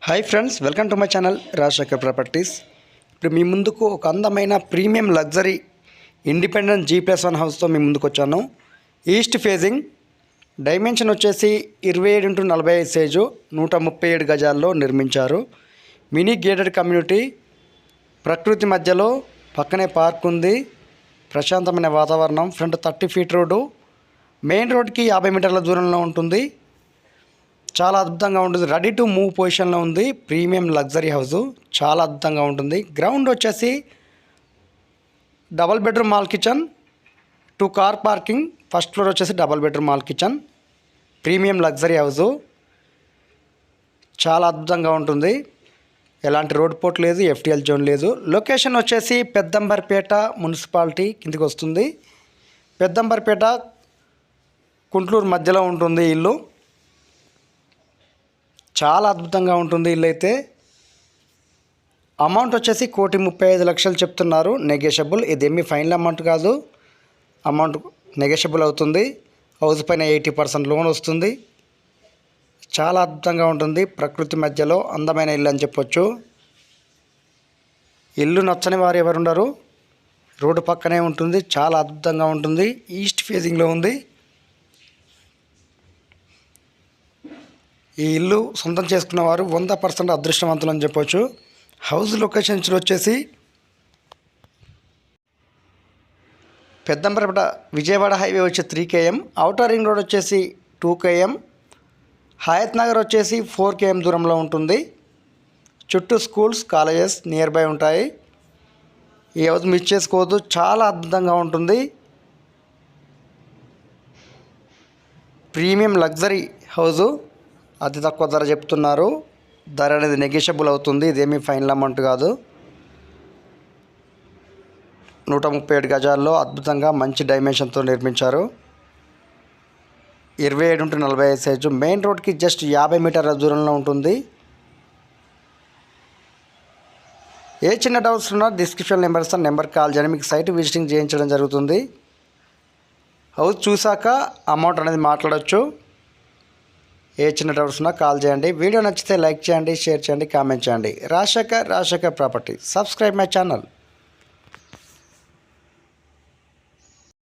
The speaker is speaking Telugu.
Hi friends, welcome to my channel Rajasekhar properties. ఇప్పుడు మీ ముందుకు ఒక అందమైన ప్రీమియం లగ్జరీ ఇండిపెండెంట్ G+1 హౌస్తో మీ ముందుకు వచ్చాను. ఈస్ట్ ఫేజింగ్, డైమెన్షన్ వచ్చేసి 27x45 సైజు, 137 గజాల్లో నిర్మించారు. మినీ గేటెడ్ కమ్యూనిటీ, ప్రకృతి మధ్యలో, పక్కనే పార్క్ ఉంది, ప్రశాంతమైన వాతావరణం, ఫ్రంట్ 30 ఫీట్ రోడ్డు, మెయిన్ రోడ్కి 50 మీటర్ల దూరంలో ఉంటుంది. చాలా అద్భుతంగా ఉంటుంది. రెడీ టు మూవ్ పొజిషన్లో ఉంది. ప్రీమియం లగ్జరీ హౌస్ చాలా అద్భుతంగా ఉంటుంది. గ్రౌండ్ వచ్చేసి double bedroom hall kitchen, 2 car parking, first floor వచ్చేసి double bedroom hall kitchen. Premium luxury house చాలా అద్భుతంగా ఉంటుంది. ఎలాంటి రోడ్ పోర్ట్ లేదు, FTL జోన్ లేదు. లొకేషన్ వచ్చేసి పెద్దంబర్పేట మున్సిపాలిటీ కిందికి వస్తుంది. పెద్దంబర్పేట కుంట్లూరు మధ్యలో ఉంటుంది ఇల్లు. చాలా అద్భుతంగా ఉంటుంది ఇల్లు అయితే. అమౌంట్ వచ్చేసి 1,35,00,000 చెప్తున్నారు, నెగోషియబుల్. ఇదేమీ ఫైనల్ అమౌంట్ కాదు, అమౌంట్ నెగోషియబుల్ అవుతుంది. హౌస్ పైన 80% లోన్ వస్తుంది. చాలా అద్భుతంగా ఉంటుంది. ప్రకృతి మధ్యలో అందమైన ఇల్లు అని చెప్పొచ్చు. ఇల్లు నచ్చని వారు ఎవరుండరు. రోడ్డు పక్కనే ఉంటుంది. చాలా అద్భుతంగా ఉంటుంది. ఈస్ట్ ఫేజింగ్లో ఉంది. ఈ ఇల్లు సొంతం చేసుకున్నవారు 100% అదృష్టవంతులు అని చెప్పొచ్చు. హౌస్ లొకేషన్స్ వచ్చేసి పెద్దంబరపేట విజయవాడ హైవే వచ్చి 3 km, ఔటర్ రింగ్ రోడ్ వచ్చేసి 2 km, హయత్ నగర్ వచ్చేసి 4 km దూరంలో ఉంటుంది. చుట్టూ స్కూల్స్, కాలేజెస్ నియర్ బై ఉంటాయి. ఈ హౌస్ మిస్ చేసుకోవద్దు, చాలా అద్భుతంగా ఉంటుంది. ప్రీమియం లగ్జరీ హౌజు, అతి తక్కువ ధర చెప్తున్నారు. ధర అనేది నెగోషియబుల్ అవుతుంది. ఇదేమీ ఫైనల్ అమౌంట్ కాదు. 137 గజాల్లో అద్భుతంగా మంచి డైమెన్షన్తో నిర్మించారు. 27x45 సైజు, మెయిన్ రోడ్కి జస్ట్ 50 మీటర్ల దూరంలో ఉంటుంది. ఏ చిన్న డౌట్స్ ఉన్నా డిస్క్రిప్షన్ నెంబర్ కాల్ చేయండి. మీకు సైట్ విజిటింగ్ చేయించడం జరుగుతుంది. హౌస్ చూశాక అమౌంట్ అనేది మాట్లాడవచ్చు. ఏ చిన్న డౌట్స్ ఉన్నా కాల్ చేయండి. వీడియో నచ్చితే లైక్ చేయండి, షేర్ చేయండి, కామెంట్ చేయండి. Rajasekhar property. Subscribe my channel.